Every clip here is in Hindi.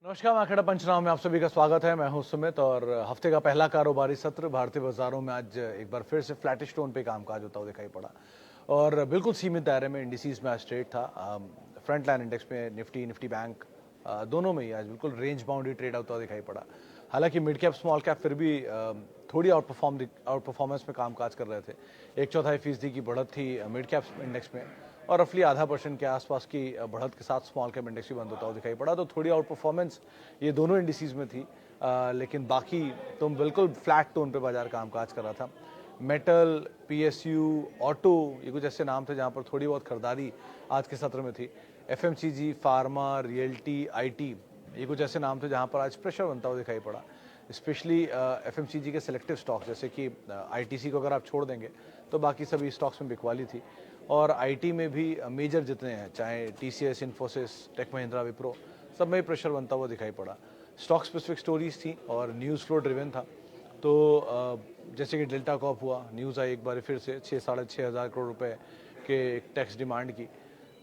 नमस्कार, मार्केट पंचनामा में आप सभी का स्वागत है। मैं हूं सुमित और हफ्ते का पहला कारोबारी सत्र भारतीय बाजारों में आज एक बार फिर से फ्लैटिश टोन पे कामकाज होता हुआ दिखाई पड़ा और बिल्कुल सीमित दायरे में इंडिसेस में आज ट्रेड था। फ्रंट लाइन इंडेक्स में निफ्टी बैंक दोनों में ही आज बिल्कुल रेंज बाउंड्री ट्रेड होता हुआ दिखाई पड़ा। हालांकि मिड कैप स्मॉल कैप फिर भी थोड़ी आउट परफॉर्मेंस में कामकाज कर रहे थे। 1/4% की बढ़त थी मिड कैप इंडेक्स में और रफली 0.5% के आसपास की बढ़त के साथ स्मॉल कैप इंडेक्स भी बंद होता हुआ दिखाई पड़ा। तो थोड़ी आउट परफॉर्मेंस ये दोनों इंडिसेस में थी, लेकिन बाकी तो बिल्कुल फ्लैट टोन पे बाजार कामकाज कर रहा था। मेटल, पीएसयू, ऑटो ये कुछ ऐसे नाम थे जहां पर थोड़ी बहुत खरीदारी आज के सत्र में थी। एफएमसीजी, फार्मा, रियल्टी, आईटी ये कुछ ऐसे नाम थे जहां पर आज प्रेशर बनता हुआ दिखाई पड़ा। स्पेशली एफएमसीजी के सिलेक्टिव स्टॉक्स जैसे कि आईटीसी को अगर आप छोड़ देंगे तो बाकी सभी स्टॉक्स में बिकवाली थी। और आईटी में भी मेजर जितने हैं, चाहे टीसीएस, इन्फोसिस, टेक महिंद्रा, विप्रो, सब में प्रेशर बनता हुआ दिखाई पड़ा। स्टॉक स्पेसिफिक स्टोरीज थी और न्यूज़ फ्लो ड्रिवन था। तो जैसे कि डेल्टा कॉप हुआ, न्यूज़ आई एक बार फिर से 6-6.5 हज़ार करोड़ रुपए के टैक्स डिमांड की,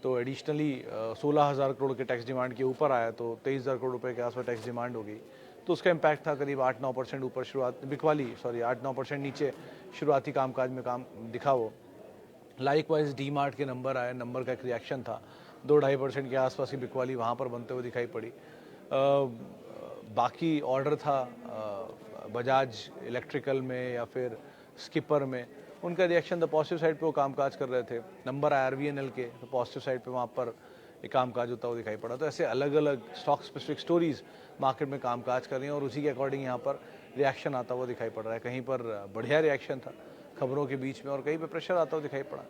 तो एडिशनली 16,000 करोड़ के टैक्स डिमांड के ऊपर आया तो 23,000 करोड़ रुपए के आसपास टैक्स डिमांड हो गई। तो उसका इम्पैक्ट था करीब 8-9% ऊपर शुरुआत बिकवाली 8-9% नीचे शुरुआती कामकाज में काम दिखा वो। लाइकवाइज डी मार्ट के नंबर आए, नंबर का एक रिएक्शन था, 2-2.5% के आसपास की बिकवाली वहाँ पर बनते हुए दिखाई पड़ी। बाकी ऑर्डर था बजाज इलेक्ट्रिकल में या फिर स्किपर में, उनका रिएक्शन द पॉजिटिव साइड पे वो कामकाज कर रहे थे। नंबर आया आरवीएनएल के, तो पॉजिटिव साइड पे वहाँ पर एक कामकाज होता हुआ दिखाई पड़ा। तो ऐसे अलग अलग स्टॉक स्पेसिफिक स्टोरीज मार्केट में कामकाज कर रही हैं और उसी के अकॉर्डिंग यहाँ पर रिएक्शन आता हुआ दिखाई पड़ रहा है। कहीं पर बढ़िया रिएक्शन था खबरों के बीच में और कहीं पर प्रेशर आता हुआ दिखाई पड़ा।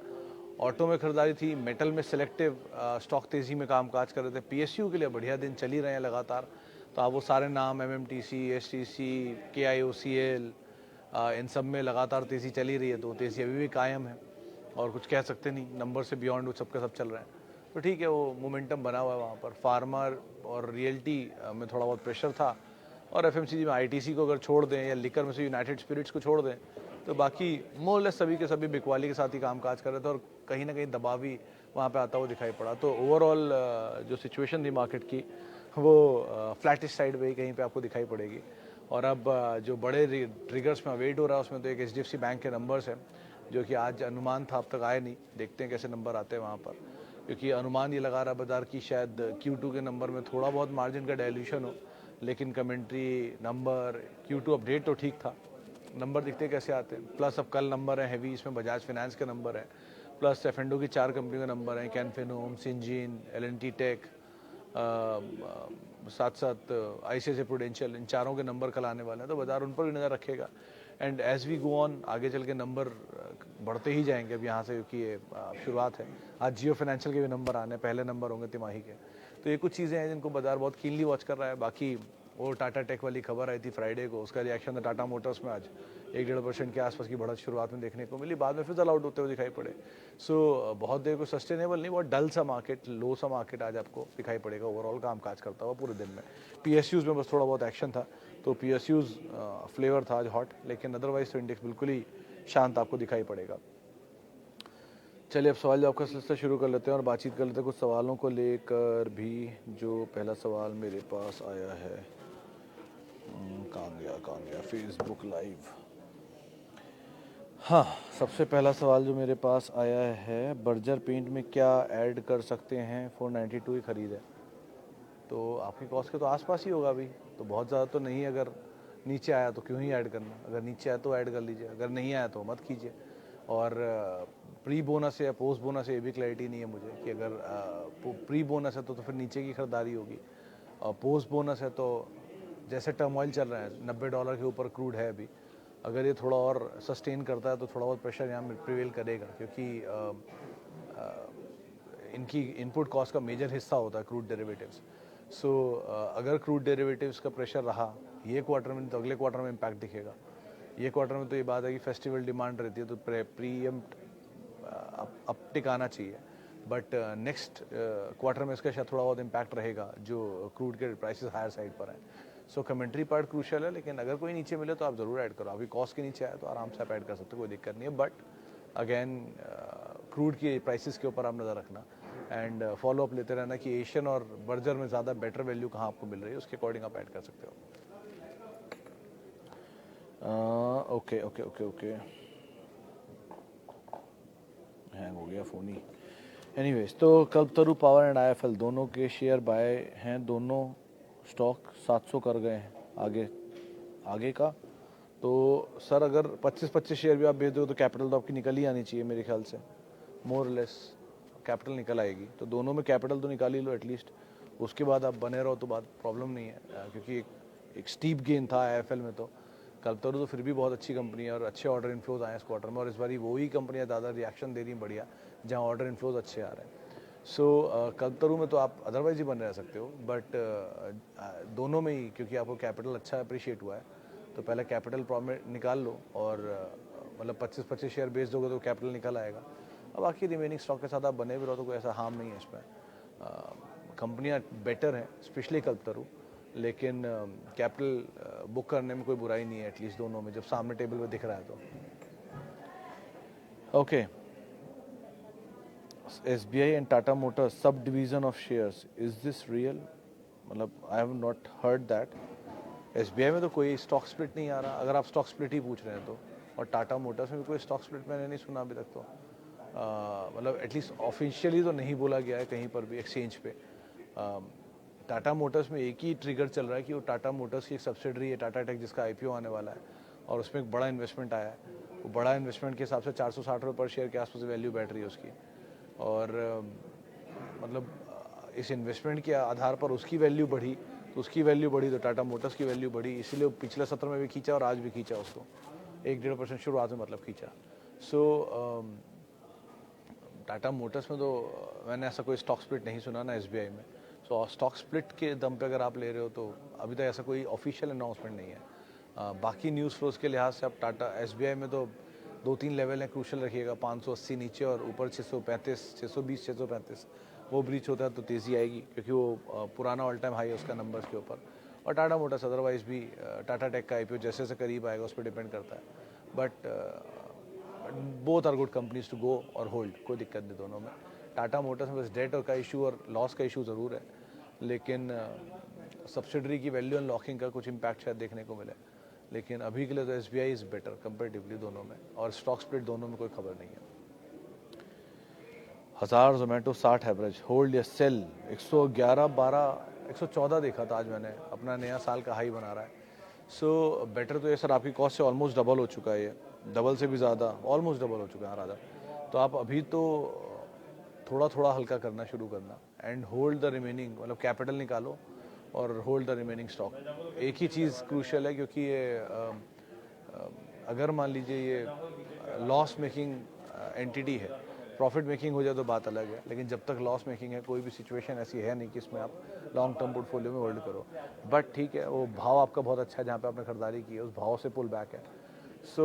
ऑटो में खरीदारी थी, मेटल में सिलेक्टिव स्टॉक तेजी में कामकाज कर रहे थे। पीएसयू के लिए बढ़िया दिन चल ही रहे हैं लगातार, तो आप वो सारे नाम एमएमटीसी, एसटीसी, केआईओसीएल, इन सब में लगातार तेजी चली रही है। तो तेजी अभी भी कायम है और कुछ कह सकते नहीं, नंबर से बियॉन्ड वो सबके सब चल रहे हैं। तो ठीक है, वो मोमेंटम बना हुआ है वहाँ पर। फार्मर और रियल्टी में थोड़ा बहुत प्रेशर था और एफएमसीजी में आईटीसी को अगर छोड़ दें या लिकर में से यूनाइटेड स्पिरिट्स को छोड़ दें तो बाकी मोरलेस सभी के सभी बिकवाली के साथ ही कामकाज कर रहे थे और कहीं ना कहीं दबाव भी वहाँ पे आता हुआ दिखाई पड़ा। तो ओवरऑल जो सिचुएशन थी मार्केट की वो फ्लैटिश साइड पे ही कहीं पे आपको दिखाई पड़ेगी। और अब जो बड़े ट्रिगर्स में वेट हो रहा है उसमें तो एक एचडीएफसी बैंक के नंबर्स हैं जो कि आज अनुमान था, अब तक आए नहीं, देखते हैं कैसे नंबर आते हैं वहाँ पर। क्योंकि अनुमान ये लगा रहा बाजार की शायद Q2 के नंबर में थोड़ा बहुत मार्जिन का डायल्यूशन हो, लेकिन कमेंट्री नंबर Q2 अपडेट तो ठीक था, नंबर दिखते कैसे आते हैं। प्लस अब कल नंबर है हैवी, इसमें बजाज फाइनेंस के नंबर है, प्लस एफएंडो की 4 कंपनियों के नंबर हैं, कैनफिनोम, सिंजीन, एलएनटी टेक, साथ साथ आईसीआईसीआई प्रूडेंशियल, इन चारों के नंबर कल आने वाले हैं। तो बाजार उन पर भी नज़र रखेगा and as we go on आगे चल के नंबर बढ़ते ही जाएंगे अब यहाँ से, क्योंकि ये शुरुआत है। आज जियो फाइनेंशियल के भी नंबर आने, पहले नंबर होंगे तिमाही के। तो ये कुछ चीज़ें हैं जिनको बाजार बहुत कीनली वॉच कर रहा है। बाकी वो टाटा टेक वाली खबर आई थी फ्राइडे को, उसका रिएक्शन था टाटा मोटर्स में आज 1-1.5% के आसपास की बढ़त शुरुआत में देखने को मिली, बाद में फिर आउट होते हुए दिखाई पड़े। सो बहुत देर को सस्टेनेबल नहीं, बहुत डल सा मार्केट, लो सा मार्केट आज आपको दिखाई पड़ेगा ओवरऑल कामकाज करता हुआ पूरे दिन में। पीएसयूज में बस थोड़ा बहुत एक्शन था, तो पीएसयूज फ्लेवर था आज हॉट, लेकिन अदरवाइज तो इंडेक्स बिल्कुल ही शांत आपको दिखाई पड़ेगा। चलिए अब सवाल जवाब का सिलसिला शुरू कर लेते हैं और बातचीत कर लेते हैं कुछ सवालों को लेकर भी। जो पहला सवाल मेरे पास आया है, कहाँ गया फेसबुक लाइव। हाँ, सबसे पहला सवाल जो मेरे पास आया है, बर्जर पेंट में क्या ऐड कर सकते हैं, 492 ही खरीद है तो आपकी कॉस्ट के तो आसपास ही होगा अभी, तो बहुत ज़्यादा तो नहीं। अगर नीचे आया तो क्यों ही ऐड करना, अगर नीचे आया तो ऐड कर लीजिए, अगर नहीं आया तो मत कीजिए। और प्री बोनस है या पोस्ट बोनस है ये भी क्लैरिटी नहीं है मुझे कि अगर प्री बोनस है तो फिर नीचे की खरीदारी होगी, और पोस्ट बोनस है तो जैसे टर्मोइल चल रहा है, $90 के ऊपर क्रूड है अभी, अगर ये थोड़ा और सस्टेन करता है तो थोड़ा बहुत प्रेशर यहाँ प्रिवेल करेगा, क्योंकि इनकी इनपुट कॉस्ट का मेजर हिस्सा होता है क्रूड डेरिवेटिव्स। सो अगर क्रूड डेरिवेटिव्स का प्रेशर रहा ये क्वार्टर में तो अगले क्वार्टर में इम्पैक्ट दिखेगा। ये क्वार्टर में तो ये बात है कि फेस्टिवल डिमांड रहती है तो प्रीएम्प्ट अब टिकाना चाहिए, बट नेक्स्ट क्वार्टर में इसका शायद थोड़ा बहुत इम्पैक्ट रहेगा जो क्रूड के प्राइसेस हायर साइड पर हैं। सो कमेंट्री पार्ट क्रूशियल है, लेकिन अगर कोई नीचे मिले तो आप ज़रूर ऐड करो। अभी कॉस्ट के नीचे आया तो आराम से आप ऐड कर सकते हो, कोई दिक्कत नहीं है। बट अगेन क्रूड की प्राइसेस के ऊपर आप नज़र रखना। एंड फॉलो अप लेते रहना कि एशियन और बर्जर में ज़्यादा बेटर वैल्यू कहाँ आपको मिल रही है, उसके अकॉर्डिंग आप ऐड कर सकते हो। Okay okay okay okay, hang हो गया फ़ोन ही। एनीवेज, तो कल्पतरू पावर एंड आईएफएल दोनों के शेयर बाय हैं, दोनों स्टॉक 700 कर गए हैं आगे आगे का। तो सर अगर 25-25 शेयर भी आप बेच दो तो कैपिटल तो आपकी निकल ही आनी चाहिए मेरे ख्याल से, मोर लेस कैपिटल निकल आएगी। तो दोनों में कैपिटल तो निकाल ही लो एटलीस्ट, उसके बाद आप बने रहो तो बात प्रॉब्लम नहीं है, क्योंकि एक स्टीप गेन था आईएफएल में। तो कल्पतरू तो फिर भी बहुत अच्छी कंपनी है और अच्छे ऑर्डर इनफ्लोज आए इस क्वार्टर में, और इस बार वही कंपनियां ज़्यादा रिएक्शन दे रही हैं बढ़िया, जहाँ ऑर्डर इनफ्लोज अच्छे आ रहे हैं। सो कल्पतरू में तो आप अदरवाइज ही बने रह सकते हो, बट दोनों में ही क्योंकि आपको कैपिटल अच्छा अप्रिशिएट हुआ है, तो पहले कैपिटल प्रॉफिट निकाल लो, और मतलब 25-25 शेयर बेच दोगे तो कैपिटल निकल आएगा। अब बाकी रिमेनिंग स्टॉक के साथ आप बने भी रहो तो कोई ऐसा हार्म नहीं है इसमें। कंपनियां बेटर हैं स्पेशली कल्पतरू, लेकिन कैपिटल बुक करने में कोई बुराई नहीं है एटलीस्ट दोनों में, जब सामने टेबल पे दिख रहा है तो। Okay, SBI and Tata Motors subdivision of shares, is this real? मतलब I have not heard that. SBI में तो कोई स्टॉक स्प्लिट नहीं आ रहा, अगर आप स्टॉक स्प्लिट ही पूछ रहे हैं तो, और टाटा मोटर्स में भी कोई स्टॉक स्प्लिट मैंने नहीं सुना अभी तक तो। मतलब एटलीस्ट ऑफिशियली तो नहीं बोला गया है कहीं पर भी एक्सचेंज पे। टाटा मोटर्स में एक ही ट्रिगर चल रहा है कि वो टाटा मोटर्स की एक सब्सिडरी है टाटा टेक, जिसका IPO आने वाला है, और उसमें एक बड़ा इन्वेस्टमेंट आया है। वो बड़ा इन्वेस्टमेंट के हिसाब से 460 रुपये पर शेयर के आसपास वैल्यू बैठ रही है उसकी, और मतलब इस इन्वेस्टमेंट के आधार पर उसकी वैल्यू बढ़ी, तो उसकी वैल्यू बढ़ी तो टाटा मोटर्स की वैल्यू बढ़ी, इसीलिए पिछले सत्र में भी खींचा और आज भी खींचा उसको 1-1.5% शुरुआत में मतलब खींचा। सो टाटा मोटर्स में तो मैंने ऐसा कोई स्टॉक स्प्लिट नहीं सुना ना SBI में। सो स्टॉक स्प्लिट के दम पे अगर आप ले रहे हो तो अभी तक ऐसा कोई ऑफिशियल अनाउंसमेंट नहीं है। बाकी न्यूज़ फ्लोज के लिहाज से आप टाटा SBI में तो 2-3 लेवल हैं क्रूशल रखिएगा, 580 नीचे और ऊपर 635, 620, 635, वो ब्रीच होता है तो तेज़ी आएगी, क्योंकि वो पुराना ऑल टाइम हाई है उसका नंबर्स के ऊपर। और टाटा मोटर्स अदरवाइज भी टाटा टेक का IPO जैसे जैसे करीब आएगा उस पर डिपेंड करता है, but both are good companies to go और होल्ड, कोई दिक्कत नहीं दोनों में। टाटा मोटर्स में बस डेट का इशू और लॉस का इशू ज़रूर है, लेकिन सब्सिडरी की वैल्यू अनलॉकिंग का कुछ इम्पैक्ट शायद देखने को मिले, लेकिन अभी के लिए तो SBI इज़ बेटर कंपेरेटिवली दोनों में, और स्टॉक स्प्लिट दोनों में कोई खबर नहीं है। 1000 जोमेटो 60 एवरेज, होल्ड या सेल? 111, 12, 114 देखा था आज मैंने, अपना नया साल का हाई बना रहा है। सो बेटर तो ये सर, आपकी कॉस्ट से ऑलमोस्ट डबल हो चुका है, ये डबल से भी ज़्यादा, ऑलमोस्ट डबल हो चुका है राजा। तो आप अभी तो थोड़ा थोड़ा हल्का करना शुरू करना, एंड होल्ड द रिमेनिंग, मतलब कैपिटल निकालो और होल्ड द रिमेनिंग स्टॉक। एक ही चीज़ क्रूशियल है, क्योंकि ये अगर मान लीजिए ये लॉस मेकिंग एंटिटी है, प्रॉफिट मेकिंग हो जाए तो बात अलग है, लेकिन जब तक लॉस मेकिंग है कोई भी सिचुएशन ऐसी है नहीं कि इसमें आप लॉन्ग टर्म पोर्टफोलियो में होल्ड करो। बट ठीक है, वो भाव आपका बहुत अच्छा है जहाँ पे आपने खरीदारी की है, उस भाव से पुल बैक है। सो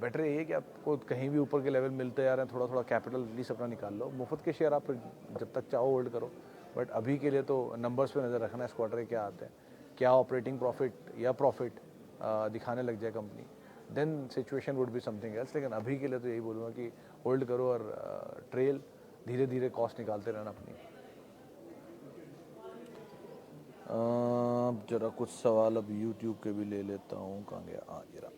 बेटर ये है कि आपको कहीं भी ऊपर के लेवल मिलते जा रहे हैं, थोड़ा थोड़ा कैपिटल रिलीज अपना निकाल लो, मुफ्त के शेयर आप फिर जब तक चाहो होल्ड करो। बट अभी के लिए तो नंबर्स पे नज़र रखना है, इस क्वार्टर के क्या आते हैं, क्या ऑपरेटिंग प्रॉफिट या प्रॉफिट दिखाने लग जाए company, then situation would be something else. लेकिन अभी के लिए तो यही बोलूँगा कि होल्ड करो और ट्रेल, धीरे धीरे कॉस्ट निकालते रहना अपनी। जरा कुछ सवाल अब यूट्यूब के भी ले लेता हूँ, कहाँ गया, हाँ ये रहा।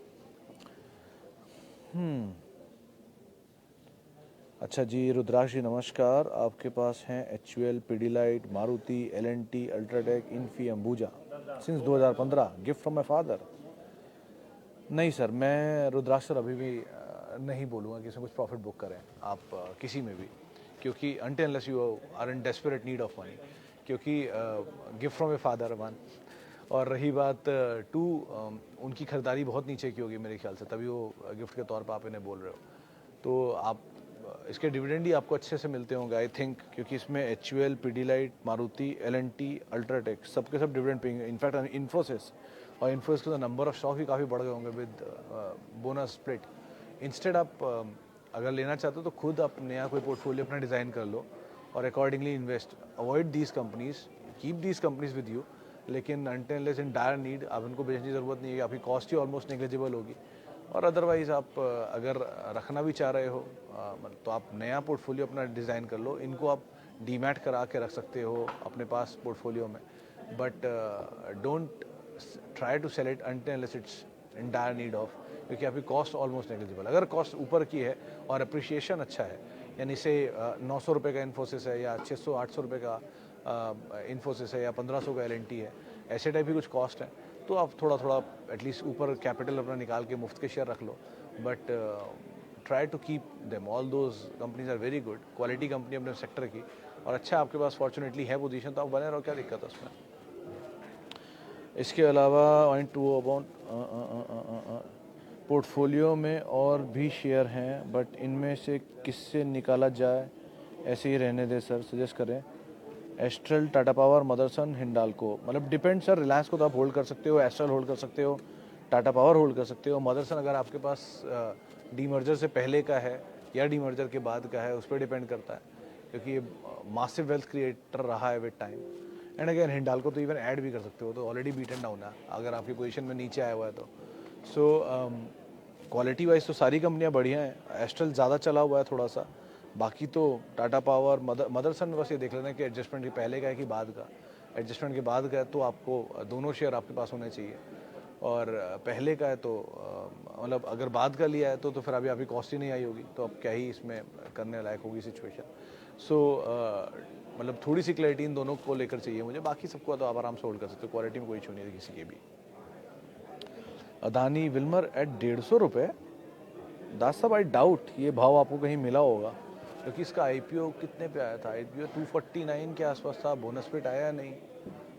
अच्छा जी, रुद्राक्ष जी नमस्कार, आपके पास हैं HUL, Pidilite, Maruti, L&T, UltraTech, Infy, Ambuja since 2015, gift from my father. नहीं सर, मैं रुद्राक्ष सर अभी भी नहीं बोलूँगा कि इसमें कुछ प्रॉफिट बुक करें आप किसी में भी, क्योंकि until unless you are in desperate need of money, क्योंकि gift from a father one, और रही बात टू, उनकी खरीदारी बहुत नीचे की होगी मेरे ख्याल से, तभी वो गिफ्ट के तौर पर आप इन्हें बोल रहे हो। तो आप इसके डिविडेंड ही आपको अच्छे से मिलते होंगे आई थिंक, क्योंकि इसमें HUL, Pidilite, Maruti, L&T, UltraTech सबके सब डिविडेंड पेंगे। इनफैक्ट इन्फोसिस, और इन्फोसिस के तो नंबर ऑफ स्टॉक भी काफ़ी बढ़ गए होंगे विद बोनस स्प्लिट। इंस्टेड आप अगर लेना चाहते हो तो खुद आप नया कोई पोर्टफोलियो अपना डिज़ाइन कर लो और accordingly invest, avoid these companies, keep these companies with you, लेकिन until unless in dire need आप इनको बेचने की ज़रूरत नहीं है, आपकी कॉस्ट ही ऑलमोस्ट नेग्लिजिबल होगी, और अदरवाइज़ आप अगर रखना भी चाह रहे हो तो आप नया पोर्टफोलियो अपना डिज़ाइन कर लो। इनको आप डीमैट करा के रख सकते हो अपने पास पोर्टफोलियो में, but don't try to sell it until unless it's in dire need of, क्योंकि आपकी कॉस्ट ऑलमोस्ट नेग्लिजिबल। अगर कॉस्ट ऊपर की है और अप्रिशिएशन अच्छा है, यानी से 900 रुपये का इन्फोसिस है या 600-800 रुपये का इन्फोसिस है या 1500 का एल&टी है, ऐसे टाइप की कुछ कॉस्ट है, तो आप थोड़ा थोड़ा एटलीस्ट ऊपर कैपिटल अपना निकाल के मुफ्त के शेयर रख लो। But try to keep them, all those companies are very good, quality company अपने सेक्टर की, और अच्छा आपके पास फॉर्चुनेटली है पोजीशन, तो आप बने रहो, क्या दिक्कत है उसमें। इसके अलावा पोर्टफोलियो में और भी शेयर हैं, बट इनमें से किससे निकाला जाए, ऐसे ही रहने दें सर, सजेस्ट करें। एस्ट्रल, टाटा पावर, मदरसन, हिंडाल्को, मतलब डिपेंड सर। रिलायंस को तो आप होल्ड कर सकते हो, एस्ट्रल होल्ड कर सकते हो, टाटा पावर होल्ड कर सकते हो। मदरसन अगर आपके पास डीमर्जर से पहले का है या डीमर्जर के बाद का है, उस पर डिपेंड करता है, क्योंकि ये मासिव वेल्थ क्रिएटर रहा है with time. And again Hindalco तो इवन ऐड भी कर सकते हो, तो ऑलरेडी बीटन डाउन है अगर आपकी पोजीशन में नीचे आया हुआ है तो। सो क्वालिटी वाइज तो सारी कंपनियां बढ़िया हैं। एस्ट्रल ज़्यादा चला हुआ है थोड़ा सा, बाकी तो टाटा पावर, मदरसन में बस ये देख लेना कि एडजस्टमेंट के पहले का है कि बाद का। एडजस्टमेंट के बाद का है तो आपको दोनों शेयर आपके पास होने चाहिए, और पहले का है तो मतलब अगर बाद का लिया है तो फिर अभी आपकी कॉस्ट ही नहीं आई होगी, तो अब क्या ही इसमें करने लायक होगी सिचुएशन। सो मतलब थोड़ी सी क्लैरिटी इन दोनों को लेकर चाहिए मुझे, बाकी सबको तो आप आराम से होल्ड कर सकते हो, क्वालिटी में कोई इशू नहीं है किसी के भी। अदानी विल्मर एट 150 रुपये, दास साहब आई डाउट ये भाव आपको कहीं मिला होगा, क्योंकि इसका आईपीओ कितने पे आया था, आईपीओ 249 के आसपास था, बोनस पेट आया नहीं,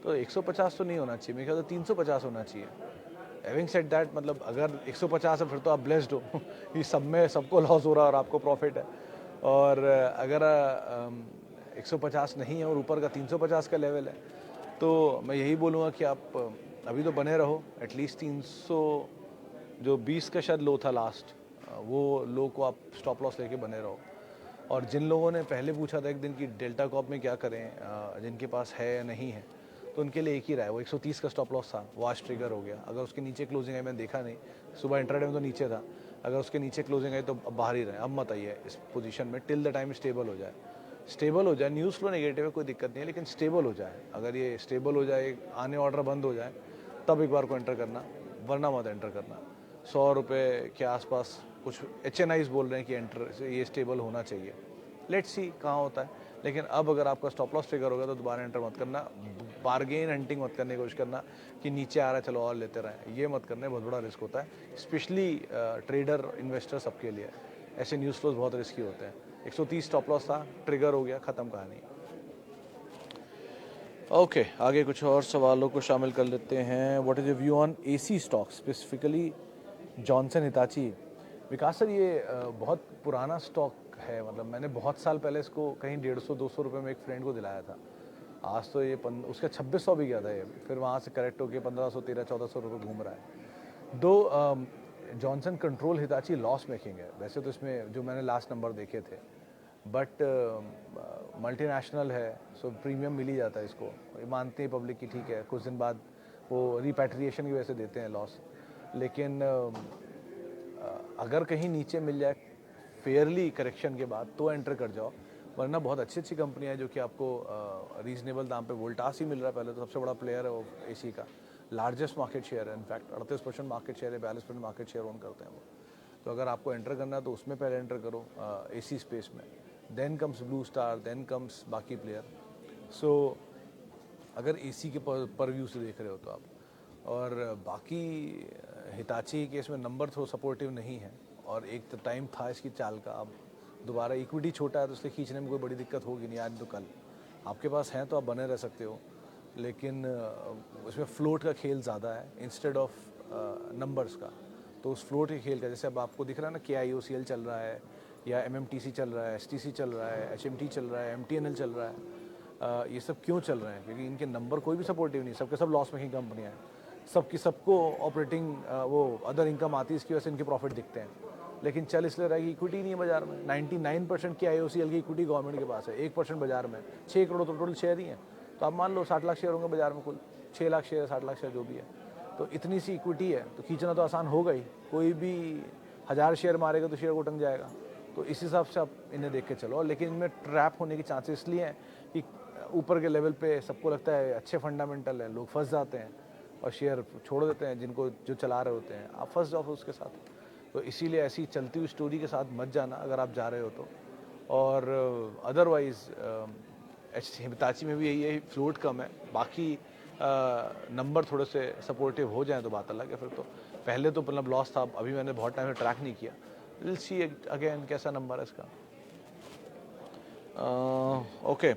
तो 150 तो नहीं होना चाहिए, मेरे ख्याल से 350 होना चाहिए। हैविंग सेड दैट, मतलब अगर 150 है फिर तो आप ब्लेस्ड हो ये सब में सबको लॉस हो रहा है और आपको प्रॉफिट है। और अगर 150 नहीं है और ऊपर का 350 का लेवल है, तो मैं यही बोलूँगा कि आप अभी तो बने रहो, एटलीस्ट 300 जो 20 का शायद लो था लास्ट, वो लो को आप स्टॉप लॉस लेके बने रहो। और जिन लोगों ने पहले पूछा था एक दिन कि डेल्टा कॉप में क्या करें, जिनके पास है या नहीं है, तो उनके लिए एक ही रहा है, वो 130 का स्टॉप लॉस था, वो आज ट्रिगर हो गया। अगर उसके नीचे क्लोजिंग आई, मैंने देखा नहीं, सुबह इंट्राडे में तो नीचे था, अगर उसके नीचे क्लोजिंग आई तो अब बाहर ही रहे, अब मत आइए इस पोजीशन में टिल द टाइम स्टेबल हो जाए। स्टेबल हो जाए, न्यूज़ फ्लो नेगेटिव है कोई दिक्कत नहीं है, लेकिन स्टेबल हो जाए, अगर ये स्टेबल हो जाए, आने ऑर्डर बंद हो जाए, तब एक बार को एंटर करना, वरना मत एंटर करना। 100 रुपये के आसपास कुछ HNIs बोल रहे हैं कि एंटर ये स्टेबल होना चाहिए, लेट्स सी कहाँ होता है। लेकिन अब अगर आपका स्टॉप लॉस ट्रिगर होगा तो दोबारा एंटर मत करना, बारगेन हंटिंग मत करने की कोशिश करना कि नीचे आ रहा है चलो और लेते रहें, ये मत करने, बहुत बड़ा रिस्क होता है, स्पेशली ट्रेडर इन्वेस्टर सबके लिए ऐसे न्यूज़ फ्लोज बहुत रिस्की होते हैं। 130 स्टॉप लॉस था, ट्रिगर हो गया, ख़त्म कहानी। ओके, आगे कुछ और सवालों को शामिल कर लेते हैं। What is your view on AC stock, specifically Johnson Hitachi? Vikas sir, ये बहुत पुराना स्टॉक है, मतलब मैंने बहुत साल पहले इसको कहीं 150-200 रुपये में एक फ्रेंड को दिलाया था। आज तो ये उसका 2600 भी गया था, ये फिर वहाँ से करेक्ट होकर 1500, 1300-1400 रुपये घूम रहा है। दो Johnson control Hitachi loss making है वैसे तो इसमें, जो मैंने लास्ट नंबर देखे थे, बट मल्टीनेशनल है, सो प्रीमियम मिल ही जाता है इसको, ये मानते हैं पब्लिक की, ठीक है, कुछ दिन बाद वो रिपैट्रिएशन की वजह से देते हैं लॉस। लेकिन अगर कहीं नीचे मिल जाए फेयरली करेक्शन के बाद तो एंटर कर जाओ, वरना बहुत अच्छी अच्छी कंपनियां हैं जो कि आपको रीजनेबल दाम पे, वोल्टास ही मिल रहा है पहले तो, सबसे बड़ा प्लेयर है वो AC का, लार्जेस्ट मार्केट शेयर है, इनफैक्ट 38% मार्केट शेयर है, 42% मार्केट शेयर ओन करते हैं वो। तो अगर आपको एंटर करना है तो उसमें पहले एंटर करो, AC स्पेस में, then comes blue star, then comes बाकी प्लेयर। सो अगर AC के परव्यू से देख रहे हो तो आप, और बाकी हिताची के इसमें नंबर थोड़ा सपोर्टिव नहीं है, और एक तो टाइम था इसकी चाल का, अब दोबारा इक्विटी छोटा है तो इसलिए खींचने में कोई बड़ी दिक्कत होगी नहीं, आज तो कल आपके पास हैं तो आप बने रह सकते हो, लेकिन उसमें फ्लोट का खेल ज़्यादा है इंस्टेड ऑफ नंबर्स का। तो उस फ्लोट के खेल का, जैसे अब आपको दिख रहा है ना, KIOCL चल रहा है, या MMTC चल रहा है, STC चल रहा है, HMT चल रहा है, MTNL चल रहा है, ये सब क्यों चल रहे हैं? क्योंकि इनके नंबर कोई भी सपोर्टिव नहीं, सबके सब लॉस मेकिंग कंपनियाँ हैं, सबको ऑपरेटिंग वो अदर इनकम आती है, इसकी वजह से इनके प्रॉफिट दिखते हैं, लेकिन चल इसलिए रहा कि इक्विटी नहीं है बाजार में। 99% KIOCL की इक्विटी गवर्नमेंट के पास है, 1% बाजार में, 6 करोड़ तो टोटल शेयर ही हैं, तो आप मान लो 60 लाख शेयर होंगे बाजार में, कुल 6 लाख शेयर, 60 लाख शेयर जो भी है, तो इतनी सी इक्विटी है तो खींचना तो आसान होगा ही, कोई भी 1000 शेयर मारेगा तो शेयर को टंग जाएगा। तो इस हिसाब से आप इन्हें देख के चलो। लेकिन इनमें ट्रैप होने के चांसेस इसलिए हैं कि ऊपर के लेवल पे सबको लगता है अच्छे फंडामेंटल है, लोग फंस जाते हैं और शेयर छोड़ देते हैं जिनको जो चला रहे होते हैं, आप फंस जाओ उसके साथ। तो इसीलिए ऐसी चलती हुई स्टोरी के साथ मत जाना अगर आप जा रहे हो तो। और अदरवाइज़ हिताची में भी यही है, फ्लोट कम है, बाकी नंबर थोड़े से सपोर्टिव हो जाएं तो बात अलग है। फिर तो पहले तो मतलब लॉस था, अभी मैंने बहुत टाइम से ट्रैक नहीं किया, विल सी अगेन कैसा नंबर है इसका। Okay,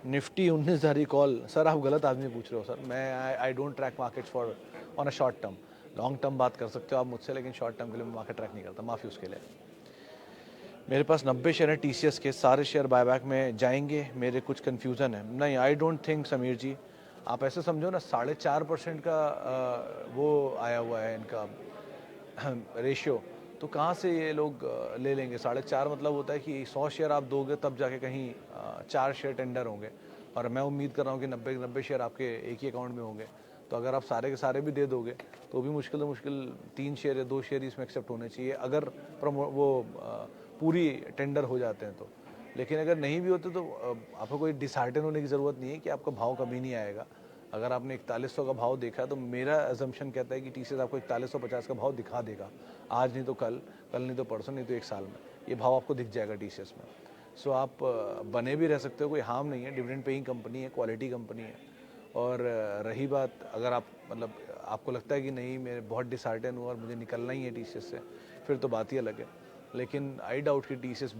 Nifty 19,000 call. सर आप गलत आदमी पूछ रहे हो सर, मैं I don't track markets for on a short term. Long term बात कर सकते हो आप मुझसे, लेकिन शॉर्ट टर्म के लिए मैं मार्केट ट्रैक नहीं करता, माफ़ी उसके लिए। मेरे पास 90 शेयर हैं टीसीएस के, सारे शेयर बायबैक में जाएंगे, मेरे कुछ कन्फ्यूज़न है। नहीं, आई डोंट थिंक समीर जी, आप ऐसे समझो ना 4.5% का वो आया हुआ है इनका रेशियो, तो कहाँ से ये लोग ले लेंगे? 4.5 मतलब होता है कि 100 शेयर आप दोगे तब जाके कहीं 4 शेयर टेंडर होंगे, और मैं उम्मीद कर रहा हूँ कि 90 शेयर आपके एक ही अकाउंट में होंगे। तो अगर आप सारे के सारे भी दे दोगे तो भी मुश्किल 3 शेयर या 2 शेयर इसमें एक्सेप्ट होने चाहिए, अगर पूरी टेंडर हो जाते हैं तो। लेकिन अगर नहीं भी होते तो आपको कोई डिसहार्टन होने की ज़रूरत नहीं है कि आपका भाव कभी नहीं आएगा। अगर आपने 4100 का भाव देखा तो मेरा अजम्पशन कहता है कि टीसीएस आपको 4150 का भाव दिखा देगा, आज नहीं तो कल, कल नहीं तो परसों, नहीं तो 1 साल में ये भाव आपको दिख जाएगा टीसीएस में। सो आप बने भी रह सकते हो, कोई हार्म नहीं है, डिविडेंड पेइंग कंपनी है, क्वालिटी कंपनी है। और रही बात, अगर आप मतलब आपको लगता है कि नहीं मैं बहुत डिसहार्टन हूँ और मुझे निकलना ही है टीसीएस से, फिर तो बात ही अलग है। लेकिन आई डाउट कि टीसीएस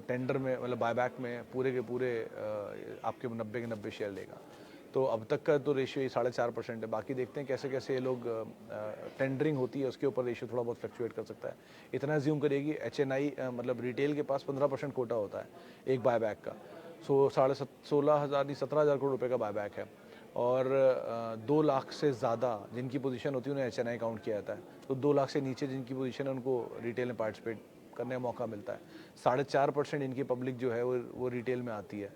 टेंडर में मतलब बायबैक में पूरे के पूरे आपके 90 के 90 शेयर लेगा। तो अब तक का तो रेशियो ये 4.5% है, बाकी देखते हैं कैसे कैसे ये लोग टेंडरिंग होती है उसके ऊपर रेशियो थोड़ा बहुत फ्लक्चुएट कर सकता है। इतना अज्यूम करिए कि HNI मतलब रिटेल के पास 15% कोटा होता है एक बायबैक का। सो 16,000 नहीं 17,000 करोड़ रुपए का बायबैक है, और 2 लाख से ज़्यादा जिनकी पोजीशन होती है उन्हें HNI काउंट किया जाता है। तो 2 लाख से नीचे जिनकी पोजीशन है उनको रिटेल में पार्टिसिपेट करने का मौका मिलता है। 4.5% इनकी पब्लिक जो है वो रिटेल में आती है।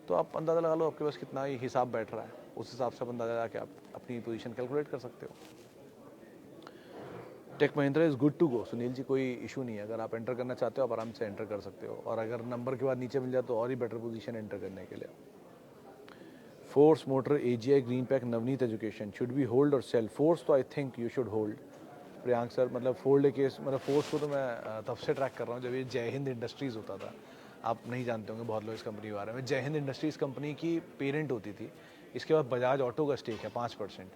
तो आप अंदाज़ा लगा लो आपके पास कितना ही हिसाब बैठ रहा है, उस हिसाब से आप अंदाज़ा लगा के आप अपनी पोजीशन कैलकुलेट कर सकते हो। Tech Mahindra is good to go. Sunil ji कोई इशू नहीं है, अगर आप एंटर करना चाहते हो आप आराम से एंटर कर सकते हो, और अगर नंबर के बाद नीचे मिल जाए तो और ही बेटर पोजीशन एंटर करने के लिए। Force motor AGI green pack Navneet education, should be hold और सेल? फोर्स तो I think you should hold Priyank sir. मतलब फोल्ड केस, मतलब फोर्स को तो मैं तब से ट्रैक कर रहा हूँ जब ये जय हिंद इंडस्ट्रीज़ होता था। आप नहीं जानते होंगे बहुत लोग इस कंपनी के बारे में। जय हिंद इंडस्ट्रीज़ कंपनी की पेरेंट होती थी, इसके बाद बजाज ऑटो का स्टेक है 5%।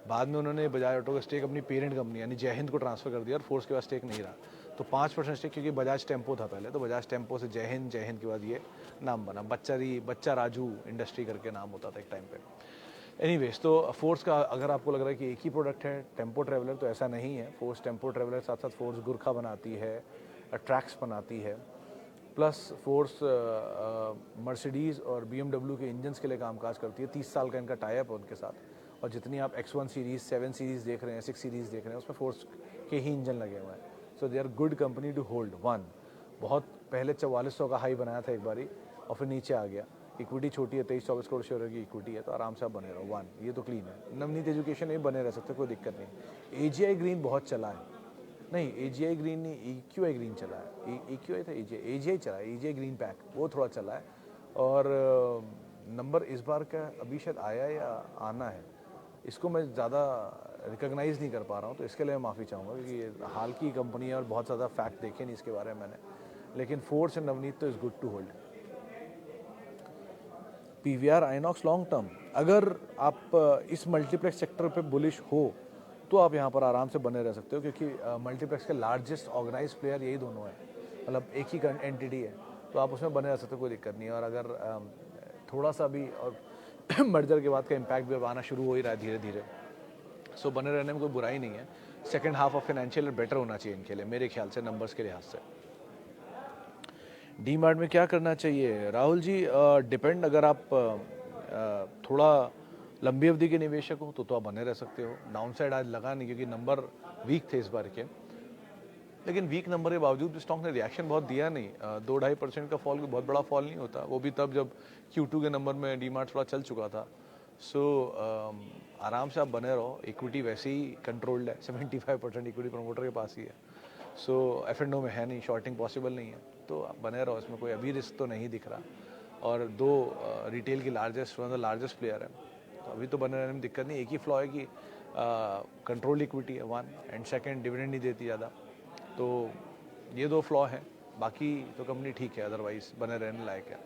बाद में उन्होंने बजाज ऑटो का स्टेक अपनी पेरेंट कंपनी यानी जय हिंद को ट्रांसफर कर दिया और फोर्स के पास स्टेक नहीं रहा। तो 5% स्टेक, क्योंकि बजाज टेम्पो था पहले, तो बजाज टेम्पो से जय हिंद के बाद ये नाम बना। बच्चा राजू इंडस्ट्री करके नाम होता था एक टाइम पे। एनीवेज, तो फोर्स का अगर आपको लग रहा है कि एक ही प्रोडक्ट है टेम्पो ट्रेवलर, तो ऐसा नहीं है। फोर्स टेम्पो ट्रेवलर के साथ साथ फोर्स गुरखा बनाती है, ट्रैक्स बनाती है, प्लस फोर्स मर्सिडीज़ और BMW के इंजन्स के लिए कामकाज करती है। 30 साल का इनका टाई अप है उनके साथ, और जितनी आप X1 सीरीज़, 7 सीरीज़ देख रहे हैं, 6 सीरीज़ देख रहे हैं, उसमें फोर्स के ही इंजन लगे हुए हैं। So they are good company to hold. One, बहुत पहले 4400 का हाई बनाया था एक बारी और फिर नीचे आ गया। इक्विटी छोटी है, 23-24 करोड़ शेयर की इक्विटी है, तो आराम से आप बने रहो। वन, ये तो क्लीन है। नवनीत एजुकेशन ये बने रह सकते, कोई दिक्कत नहीं। AGI ग्रीन बहुत चला है, नहीं AGI ग्रीन नहीं, EQI ग्रीन चला है। EQI था, AGI चला है, AGI ग्रीन पैक वो थोड़ा चला है। और नंबर इस बार का अभी शायद आया या आना है, इसको मैं ज़्यादा रिकॉग्नाइज़ नहीं कर पा रहा हूँ, तो इसके लिए मैं माफ़ी चाहूँगा, क्योंकि ये हाल की कंपनी है और बहुत ज़्यादा फैक्ट देखे नहीं इसके बारे में मैंने। लेकिन फोर्स एंड नवनीत तो is good to hold. PVR Inox long term, अगर आप इस मल्टीप्लेक्स सेक्टर पे बुलिश हो तो आप यहाँ पर आराम से बने रह सकते हो, क्योंकि मल्टीप्लेक्स के लार्जेस्ट ऑर्गेनाइज प्लेयर यही दोनों हैं, मतलब एक ही एंटिटी है, तो आप उसमें बने रह सकते हो, कोई दिक्कत नहीं है। और अगर थोड़ा सा भी और मर्जर के बाद का इम्पैक्ट भी अब आना शुरू हो ही रहा है धीरे धीरे, सो बने रहने में कोई बुराई नहीं है। Second half of financial better होना चाहिए इनके लिए मेरे ख्याल से, नंबर्स के लिहाज से। डीमार्ट में क्या करना चाहिए राहुल जी? डिपेंड, अगर आप थोड़ा लंबी अवधि के निवेशक हो तो आप बने रह सकते हो। डाउन साइड आज लगा नहीं, क्योंकि नंबर वीक थे इस बार के, लेकिन वीक नंबर के बावजूद भी स्टॉक ने रिएक्शन बहुत दिया नहीं। 2-2.5% का फॉल बहुत बड़ा फॉल नहीं होता, वो भी तब जब Q2 के नंबर में डीमार्ट थोड़ा चल चुका था। सो आराम से आप बने रहो, इक्विटी वैसे ही कंट्रोल्ड है, 75% इक्विटी प्रमोटर के पास ही है। सो F&O में है नहीं, शॉर्टिंग पॉसिबल नहीं है, तो आप बने रहो, इसमें कोई अभी रिस्क तो नहीं दिख रहा। और दो रिटेल की लार्जेस्ट प्लेयर है, तो अभी तो बने रहने में दिक्कत नहीं। एक ही फ्लॉ है कि कंट्रोल इक्विटी है वन, एंड सेकेंड डिविडेंड नहीं देती ज़्यादा, तो ये दो फ्लॉ हैं। बाकी तो कंपनी ठीक है, अदरवाइज बने रहने लायक है।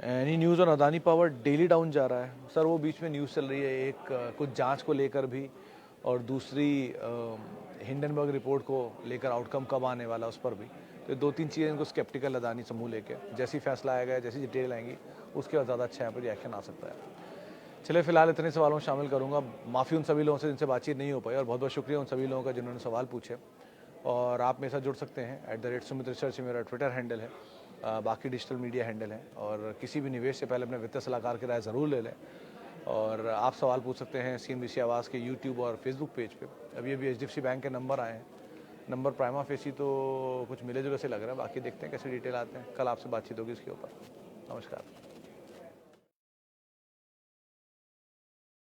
Any news on Adani power? Daily down जा रहा है सर। वो बीच में न्यूज़ चल रही है एक कुछ जांच को लेकर भी, और दूसरी हिंडनबर्ग रिपोर्ट को लेकर आउटकम कब आने वाला उस पर भी। तो दो तीन चीज़ें इनको स्केप्टिकल अदानी समूह लेके, जैसी फैसला आएगा, जैसी डिटेल आएंगी, उसके बाद ज़्यादा अच्छा यहाँ पर रिएक्शन आ सकता है। चलिए फिलहाल इतने सवालों में शामिल करूँगा। माफ़ी उन सभी लोगों से जिनसे बातचीत नहीं हो पाई, और बहुत बहुत शुक्रिया उन सभी लोगों का जिन्होंने सवाल पूछे। और आप मेरे साथ जुड़ सकते हैं @सुमित रिसर्च मेरा ट्विटर हैंडल है, बाकी डिजिटल मीडिया हैंडल है। और किसी भी निवेश से पहले अपने वित्तीय सलाहकार की राय ज़रूर ले लें। और आप सवाल पूछ सकते हैं CNBC आवाज़ के यूट्यूब और फेसबुक पेज पे। अभी HDFC बैंक के नंबर आए हैं, नंबर प्राइमा फेसी तो कुछ मिले जुले से लग रहा है, बाकी देखते हैं कैसे डिटेल आते हैं। कल आपसे बातचीत होगी इसके ऊपर। नमस्कार।